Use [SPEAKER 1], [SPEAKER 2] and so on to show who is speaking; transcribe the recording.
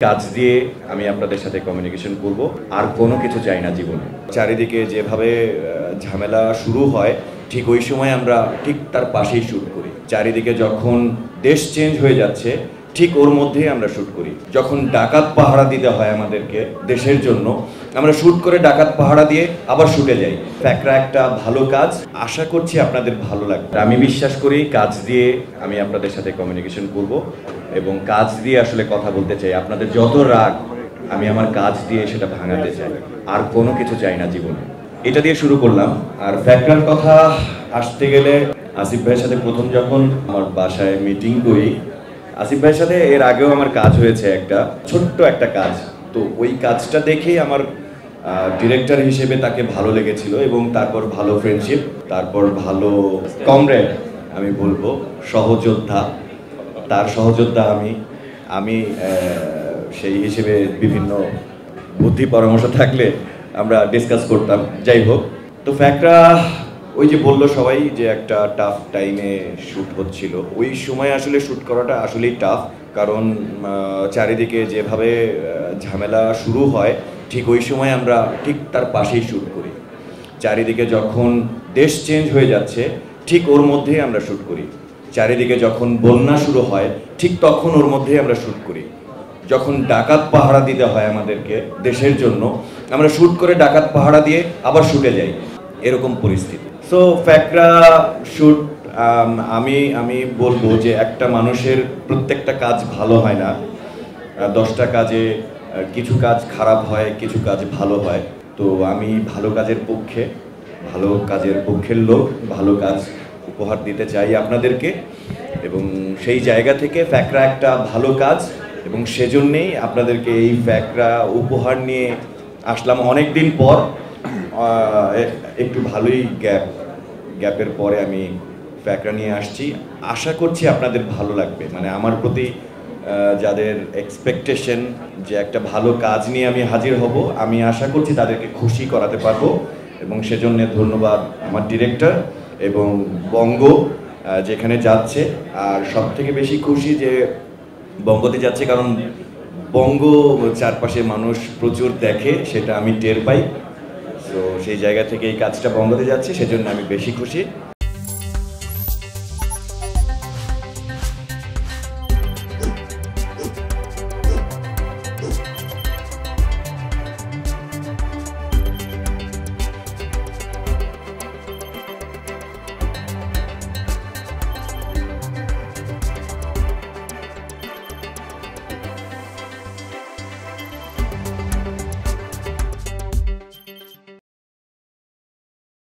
[SPEAKER 1] কাজ দিয়ে আমি আপনাদের সাথে কমিউনিকেশন করব, আর কোনো কিছু চাই না জীবনে। চারিদিকে যেভাবে ঝামেলা শুরু হয় ঠিক ওই সময় আমরা ঠিক তার পাশেই শ্যুট করি। চারিদিকে যখন দেশ চেঞ্জ হয়ে যাচ্ছে ঠিক ওর মধ্যেই আমরা শ্যুট করি। যখন ডাকাত পাহারা দিতে হয় আমাদেরকে দেশের জন্য, আমরা শ্যুট করে ডাকাত পাহারা দিয়ে আবার শ্যুটে যাই। ফ্যাকরা একটা ভালো কাজ, আশা করছি আপনাদের ভালো লাগবে। আমি বিশ্বাস করি কাজ দিয়ে আমি আপনাদের সাথে কমিউনিকেশন করব এবং কাজ দিয়ে আসলে কথা বলতে চাই। আপনাদের যত রাগ আমি আমার কাজ দিয়ে সেটা ভাঙাতে চাই, আর কোনো কিছু চাই না জীবনে। এটা দিয়ে শুরু করলাম। আর ফ্যাকরার কথা আসতে গেলে আসিফ ভাইয়ের সাথে প্রথম যখন আমার বাসায় মিটিং করি, আসিফ ভাইয়ের সাথে এর আগেও আমার কাজ হয়েছে, একটা ছোট্ট একটা কাজ। তো ওই কাজটা দেখেই আমার ডিরেক্টর হিসেবে তাকে ভালো লেগেছিল এবং তারপর ভালো ফ্রেন্ডশিপ, তারপর ভালো কমরেড, আমি বলবো সহযোদ্ধা। তার সহযোদ্ধা আমি সেই হিসেবে বিভিন্ন বুদ্ধি পরামর্শ থাকলে আমরা ডিসকাস করতাম। যাই হোক, তো ফ্যাকরা ওই যে বললো সবাই যে একটা টাফ টাইমে শ্যুট হচ্ছিল, ওই সময় আসলে শ্যুট করাটা আসলেই টাফ। কারণ চারিদিকে যেভাবে ঝামেলা শুরু হয় ঠিক ওই সময় আমরা ঠিক তার পাশেই শ্যুট করি। চারিদিকে যখন দেশ চেঞ্জ হয়ে যাচ্ছে ঠিক ওর মধ্যেই আমরা শ্যুট করি। চারিদিকে যখন বন্যা শুরু হয় ঠিক তখন ওর মধ্যেই আমরা শ্যুট করি। যখন ডাকাত পাহারা দিতে হয় আমাদেরকে দেশের জন্য, আমরা শ্যুট করে ডাকাত পাহারা দিয়ে আবার শ্যুটে যাই, এরকম পরিস্থিতি। সো ফ্যাকরা শ্যুট, আমি বলবো যে একটা মানুষের প্রত্যেকটা কাজ ভালো হয় না। 10টা কাজে কিছু কাজ খারাপ হয়, কিছু কাজ ভালো হয়। তো আমি ভালো কাজের পক্ষে, ভালো কাজের পক্ষের লোক, ভালো কাজ উপহার দিতে চাই আপনাদেরকে। এবং সেই জায়গা থেকে ফ্যাকরা একটা ভালো কাজ, এবং সেজন্যেই আপনাদেরকে এই ফ্যাকরা উপহার নিয়ে আসলাম অনেক দিন পর। একটু ভালোই গ্যাপের পরে আমি ফ্যাকরা নিয়ে আসছি। আশা করছি আপনাদের ভালো লাগবে। মানে আমার প্রতি যাদের এক্সপেকটেশন যে একটা ভালো কাজ নিয়ে আমি হাজির হব, আমি আশা করছি তাদেরকে খুশি করাতে পারবো। এবং সেজন্য ধন্যবাদ আমার ডিরেক্টর এবং বঙ্গ যেখানে যাচ্ছে। আর সব থেকে বেশি খুশি যে বঙ্গতে যাচ্ছে, কারণ বঙ্গ চারপাশে মানুষ প্রচুর দেখে, সেটা আমি টের পাই। তো সেই জায়গা থেকে এই কাজটা বঙ্গতে যাচ্ছে, সেজন্য আমি বেশি খুশি।